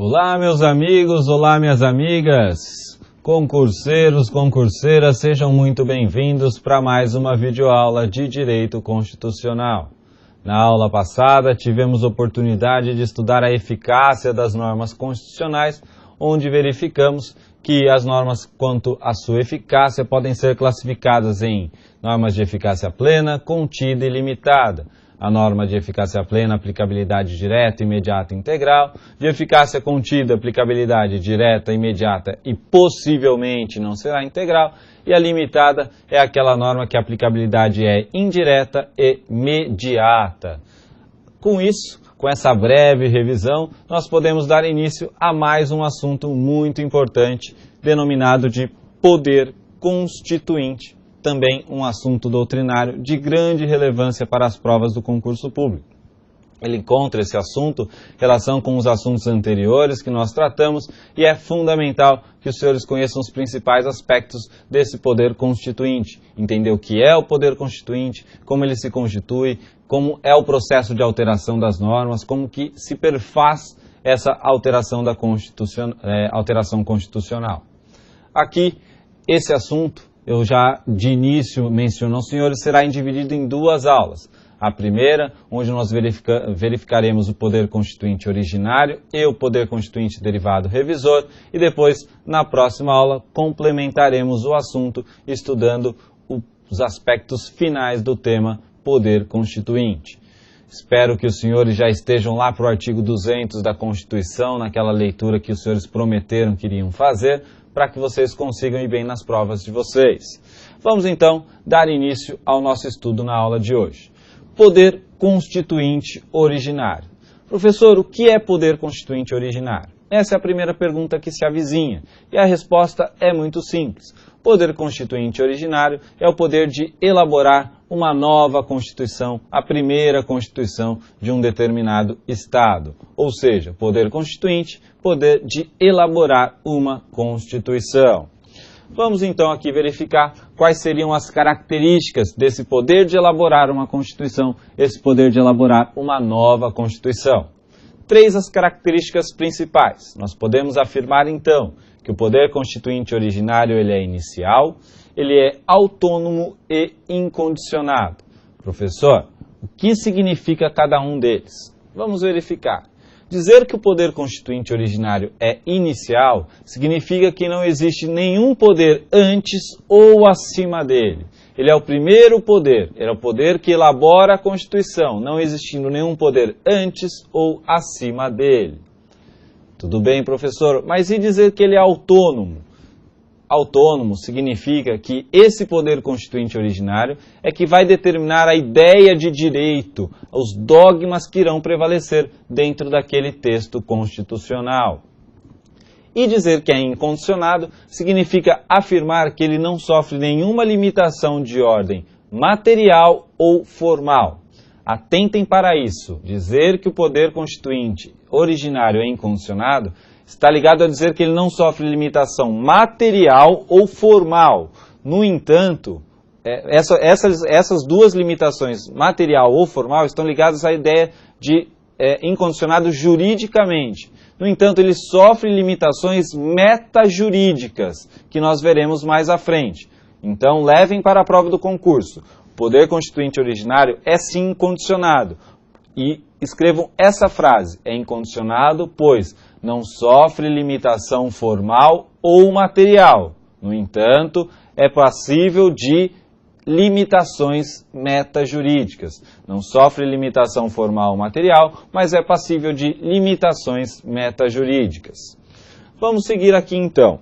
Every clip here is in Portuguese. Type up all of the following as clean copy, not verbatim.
Olá, meus amigos, olá, minhas amigas, concurseiros, concurseiras, sejam muito bem-vindos para mais uma videoaula de Direito Constitucional. Na aula passada, tivemos oportunidade de estudar a eficácia das normas constitucionais, onde verificamos que as normas quanto à sua eficácia podem ser classificadas em normas de eficácia plena, contida e limitada. A norma de eficácia plena, aplicabilidade direta, imediata e integral. De eficácia contida, aplicabilidade direta, imediata e possivelmente não será integral. E a limitada é aquela norma que a aplicabilidade é indireta e imediata. Com isso, com essa breve revisão, nós podemos dar início a mais um assunto muito importante, denominado de poder constituinte. Também um assunto doutrinário de grande relevância para as provas do concurso público. Ele encontra esse assunto em relação com os assuntos anteriores que nós tratamos e é fundamental que os senhores conheçam os principais aspectos desse poder constituinte. Entender o que é o poder constituinte, como ele se constitui, como é o processo de alteração das normas, como que se perfaz essa alteração da alteração constitucional. Aqui, esse assunto, eu já de início menciono aos senhores, será dividido em duas aulas. A primeira, onde nós verificaremos o poder constituinte originário e o poder constituinte derivado revisor, e depois, na próxima aula, complementaremos o assunto estudando os aspectos finais do tema poder constituinte. Espero que os senhores já estejam lá para o artigo 200 da Constituição, naquela leitura que os senhores prometeram que iriam fazer, para que vocês consigam ir bem nas provas de vocês. Vamos então dar início ao nosso estudo na aula de hoje. Poder constituinte originário. Professor, o que é poder constituinte originário? Essa é a primeira pergunta que se avizinha, e a resposta é muito simples. Poder constituinte originário é o poder de elaborar uma nova Constituição, a primeira Constituição de um determinado Estado. Ou seja, poder constituinte, poder de elaborar uma Constituição. Vamos então aqui verificar quais seriam as características desse poder de elaborar uma Constituição, esse poder de elaborar uma nova Constituição. Três as características principais. Nós podemos afirmar então que o poder constituinte originário ele é inicial, ele é autônomo e incondicionado. Professor, o que significa cada um deles? Vamos verificar. Dizer que o poder constituinte originário é inicial significa que não existe nenhum poder antes ou acima dele. Ele é o primeiro poder, ele é o poder que elabora a Constituição, não existindo nenhum poder antes ou acima dele. Tudo bem, professor, mas e dizer que ele é autônomo? Autônomo significa que esse poder constituinte originário é que vai determinar a ideia de direito, os dogmas que irão prevalecer dentro daquele texto constitucional. E dizer que é incondicionado significa afirmar que ele não sofre nenhuma limitação de ordem material ou formal. Atentem para isso. Dizer que o poder constituinte originário é incondicionado está ligado a dizer que ele não sofre limitação material ou formal. No entanto, essas duas limitações, material ou formal, estão ligadas à ideia de incondicionado juridicamente. No entanto, ele sofre limitações metajurídicas, que nós veremos mais à frente. Então, levem para a prova do concurso. O poder constituinte originário é sim incondicionado. E escrevam essa frase, é incondicionado, pois não sofre limitação formal ou material. No entanto, é passível de limitações metajurídicas. Não sofre limitação formal ou material, mas é passível de limitações metajurídicas. Vamos seguir aqui então.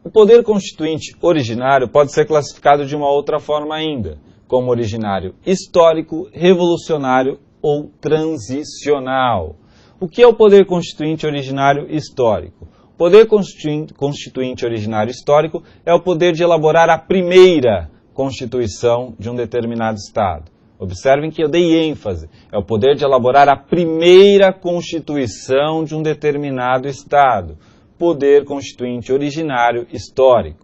O poder constituinte originário pode ser classificado de uma outra forma ainda, como originário histórico, revolucionário ou transicional. O que é o poder constituinte originário histórico? O poder constituinte originário histórico é o poder de elaborar a primeira Constituição de um determinado Estado. Observem que eu dei ênfase. É o poder de elaborar a primeira Constituição de um determinado Estado. Poder constituinte originário histórico.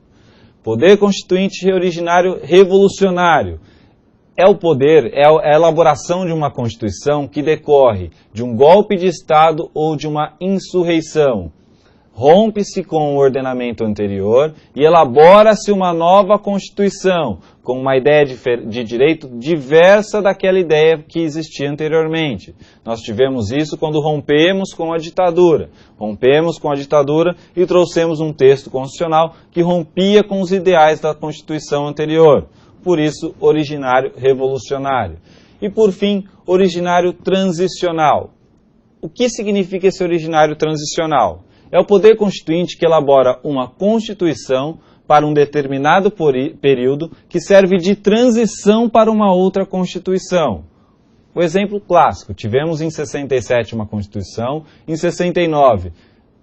Poder constituinte originário revolucionário. é o poder, é a elaboração de uma Constituição que decorre de um golpe de Estado ou de uma insurreição. Rompe-se com o ordenamento anterior e elabora-se uma nova Constituição, com uma ideia de direito diversa daquela ideia que existia anteriormente. Nós tivemos isso quando rompemos com a ditadura. Rompemos com a ditadura e trouxemos um texto constitucional que rompia com os ideais da Constituição anterior. Por isso, originário revolucionário. E, por fim, originário transicional. O que significa esse originário transicional? É o poder constituinte que elabora uma Constituição para um determinado período que serve de transição para uma outra Constituição. O exemplo clássico, tivemos em 67 uma Constituição, em 69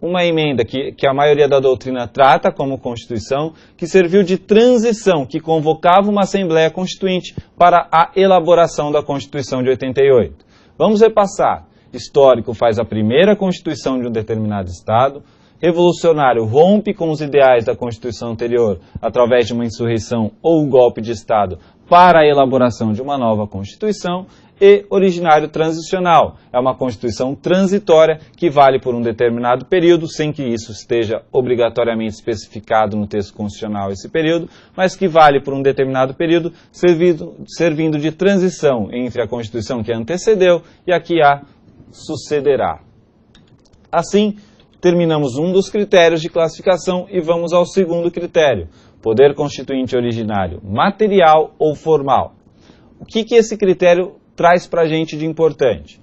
uma emenda que a maioria da doutrina trata como Constituição, que serviu de transição, que convocava uma Assembleia Constituinte para a elaboração da Constituição de 88. Vamos repassar. Histórico faz a primeira Constituição de um determinado Estado, revolucionário rompe com os ideais da Constituição anterior através de uma insurreição ou um golpe de Estado para a elaboração de uma nova Constituição, e originário transicional, é uma Constituição transitória que vale por um determinado período, sem que isso esteja obrigatoriamente especificado no texto constitucional esse período, mas que vale por um determinado período, servindo de transição entre a Constituição que a antecedeu e a que a sucederá. Assim, terminamos um dos critérios de classificação e vamos ao segundo critério, poder constituinte originário material ou formal. O que esse critério traz para a gente de importante?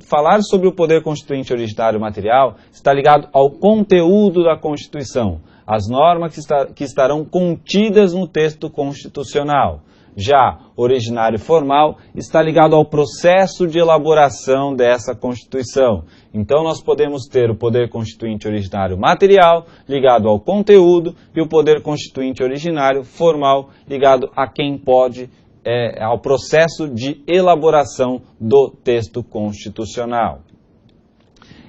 Falar sobre o poder constituinte originário material está ligado ao conteúdo da Constituição, as normas que estarão contidas no texto constitucional. Já originário formal está ligado ao processo de elaboração dessa Constituição. Então nós podemos ter o poder constituinte originário material ligado ao conteúdo e o poder constituinte originário formal ligado a quem pode ao processo de elaboração do texto constitucional.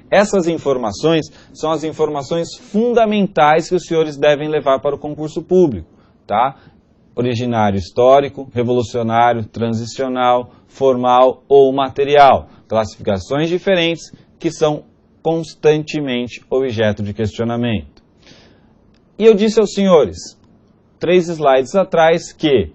Essas informações são as informações fundamentais que os senhores devem levar para o concurso público, tá? Originário histórico, revolucionário, transicional, formal ou material. Classificações diferentes que são constantemente objeto de questionamento. E eu disse aos senhores, 3 slides atrás, que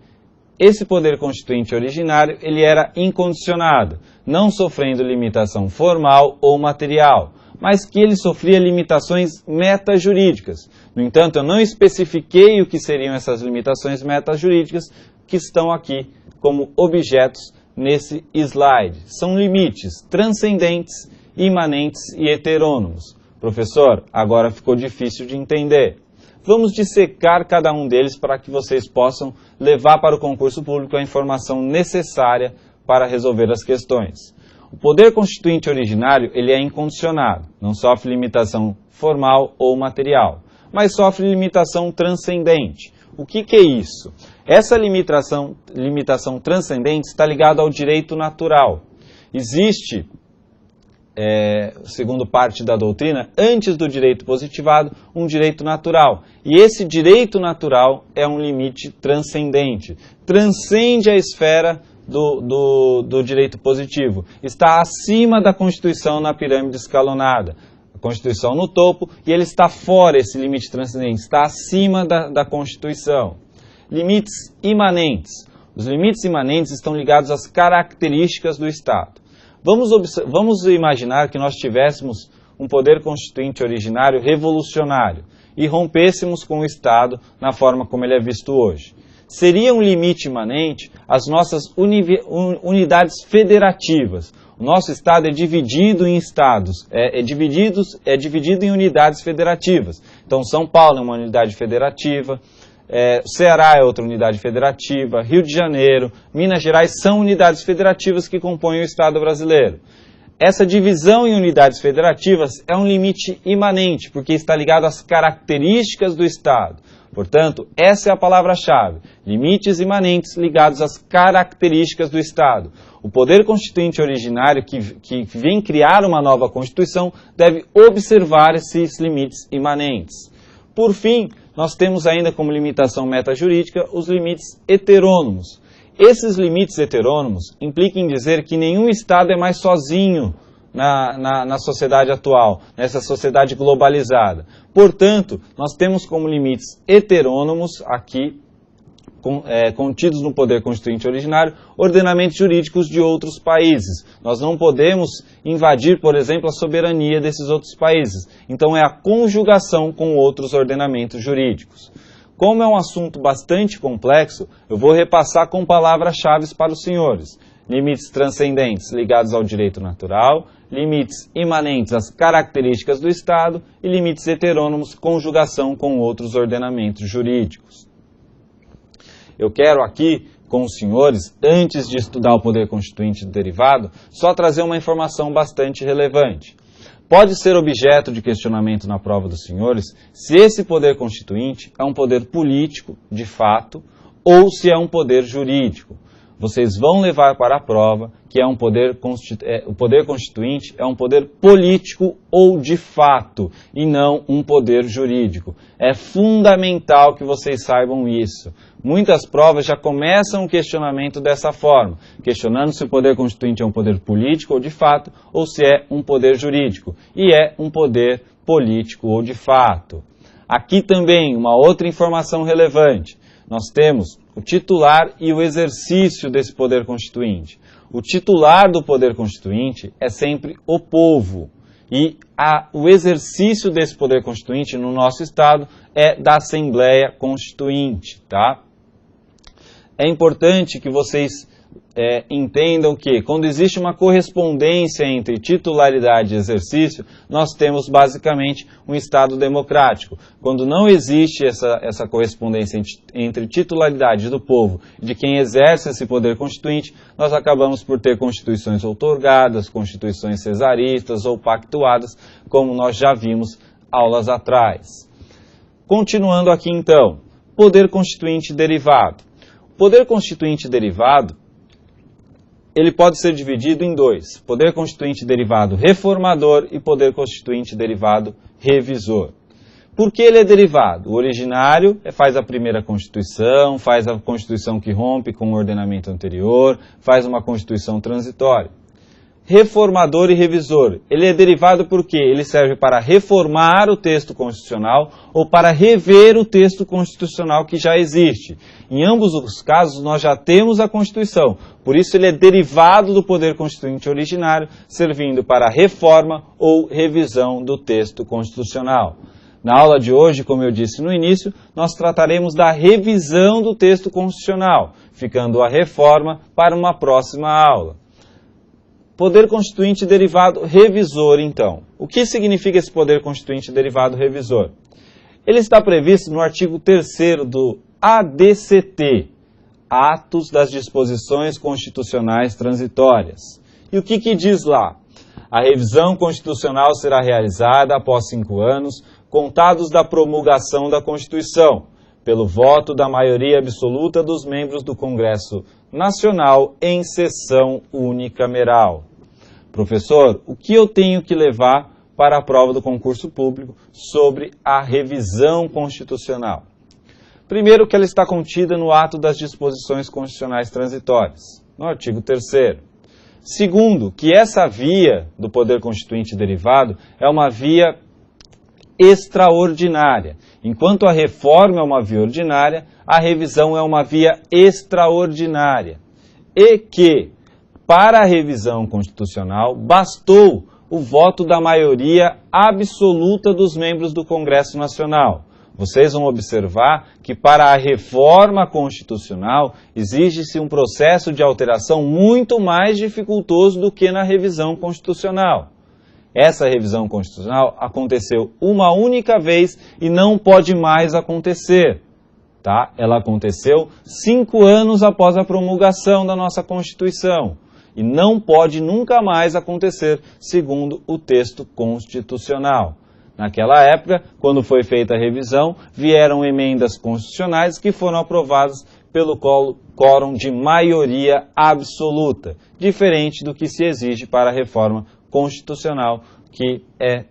esse poder constituinte originário ele era incondicionado, não sofrendo limitação formal ou material, mas que ele sofria limitações metajurídicas. No entanto, eu não especifiquei o que seriam essas limitações metajurídicas que estão aqui como objetos nesse slide. São limites transcendentes, imanentes e heterônomos. Professor, agora ficou difícil de entender. Vamos dissecar cada um deles para que vocês possam levar para o concurso público a informação necessária para resolver as questões. O poder constituinte originário ele é incondicionado, não sofre limitação formal ou material, mas sofre limitação transcendente. O que é isso? Essa limitação transcendente está ligada ao direito natural. Existe, segundo parte da doutrina, antes do direito positivado, um direito natural. E esse direito natural é um limite transcendente. Transcende a esfera do direito positivo. Está acima da Constituição na pirâmide escalonada. A Constituição no topo e ele está fora, esse limite transcendente, está acima da Constituição. Limites imanentes. Os limites imanentes estão ligados às características do Estado. Vamos imaginar que nós tivéssemos um poder constituinte originário revolucionário e rompêssemos com o Estado na forma como ele é visto hoje. Seria um limite imanente as nossas unidades federativas. O nosso Estado é dividido em estados, é dividido em unidades federativas. Então, São Paulo é uma unidade federativa, Ceará é outra unidade federativa, Rio de Janeiro, Minas Gerais são unidades federativas que compõem o Estado brasileiro. Essa divisão em unidades federativas é um limite imanente, porque está ligado às características do Estado. Portanto, essa é a palavra-chave, limites imanentes ligados às características do Estado. O poder constituinte originário que vem criar uma nova Constituição deve observar esses limites imanentes. Por fim, nós temos ainda como limitação metajurídica os limites heterônomos. Esses limites heterônomos implicam em dizer que nenhum Estado é mais sozinho na sociedade atual, nessa sociedade globalizada. Portanto, nós temos como limites heterônomos aqui, contidos no poder constituinte originário, ordenamentos jurídicos de outros países. Nós não podemos invadir, por exemplo, a soberania desses outros países. Então é a conjugação com outros ordenamentos jurídicos. Como é um assunto bastante complexo, eu vou repassar com palavras-chave para os senhores. Limites transcendentes ligados ao direito natural, limites imanentes às características do Estado e limites heterônomos, conjugação com outros ordenamentos jurídicos. Eu quero aqui, com os senhores, antes de estudar o poder constituinte derivado, só trazer uma informação bastante relevante. Pode ser objeto de questionamento na prova dos senhores se esse poder constituinte é um poder político, de fato, ou se é um poder jurídico. Vocês vão levar para a prova que o poder constituinte é um poder político ou de fato, e não um poder jurídico. É fundamental que vocês saibam isso. Muitas provas já começam o questionamento dessa forma, questionando se o poder constituinte é um poder político ou de fato, ou se é um poder jurídico, e é um poder político ou de fato. Aqui também uma outra informação relevante. Nós temos o titular e o exercício desse poder constituinte. O titular do poder constituinte é sempre o povo. E o exercício desse poder constituinte no nosso Estado é da Assembleia Constituinte, tá? É importante que vocês entendam que, quando existe uma correspondência entre titularidade e exercício, nós temos basicamente um Estado democrático. Quando não existe essa correspondência entre titularidade do povo e de quem exerce esse poder constituinte, nós acabamos por ter constituições outorgadas, constituições cesaristas ou pactuadas, como nós já vimos aulas atrás. Continuando aqui então, poder constituinte derivado. O poder constituinte derivado ele pode ser dividido em dois, poder constituinte derivado reformador e poder constituinte derivado revisor. Por que ele é derivado? O originário faz a primeira Constituição, faz a Constituição que rompe com o ordenamento anterior, faz uma Constituição transitória. Reformador e revisor, ele é derivado porque ele serve para reformar o texto constitucional ou para rever o texto constitucional que já existe. Em ambos os casos, nós já temos a Constituição, por isso ele é derivado do poder constituinte originário, servindo para reforma ou revisão do texto constitucional. Na aula de hoje, como eu disse no início, nós trataremos da revisão do texto constitucional, ficando a reforma para uma próxima aula. Poder constituinte derivado revisor, então. O que significa esse poder constituinte derivado revisor? Ele está previsto no artigo 3º do ADCT, Atos das Disposições Constitucionais Transitórias. E o que diz lá? A revisão constitucional será realizada após 5 anos, contados da promulgação da Constituição, pelo voto da maioria absoluta dos membros do Congresso Nacional em sessão unicameral. Professor, o que eu tenho que levar para a prova do concurso público sobre a revisão constitucional? Primeiro, que ela está contida no ato das disposições constitucionais transitórias, no artigo 3º. Segundo, que essa via do poder constituinte derivado é uma via extraordinária. Enquanto a reforma é uma via ordinária, a revisão é uma via extraordinária. E que, para a revisão constitucional, bastou o voto da maioria absoluta dos membros do Congresso Nacional. Vocês vão observar que para a reforma constitucional exige-se um processo de alteração muito mais dificultoso do que na revisão constitucional. Essa revisão constitucional aconteceu uma única vez e não pode mais acontecer. Tá? Ela aconteceu 5 anos após a promulgação da nossa Constituição. E não pode nunca mais acontecer, segundo o texto constitucional. Naquela época, quando foi feita a revisão, vieram emendas constitucionais que foram aprovadas pelo quórum de maioria absoluta, diferente do que se exige para a reforma constitucional, que é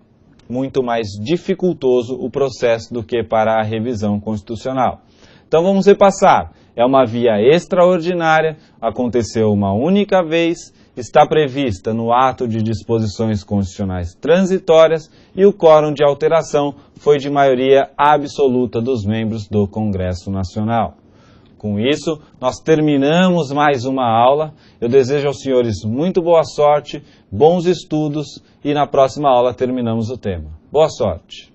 muito mais dificultoso o processo do que para a revisão constitucional. Então vamos repassar. É uma via extraordinária, aconteceu uma única vez, está prevista no ato de disposições constitucionais transitórias e o quórum de alteração foi de maioria absoluta dos membros do Congresso Nacional. Com isso, nós terminamos mais uma aula. Eu desejo aos senhores muito boa sorte, bons estudos e na próxima aula terminamos o tema. Boa sorte!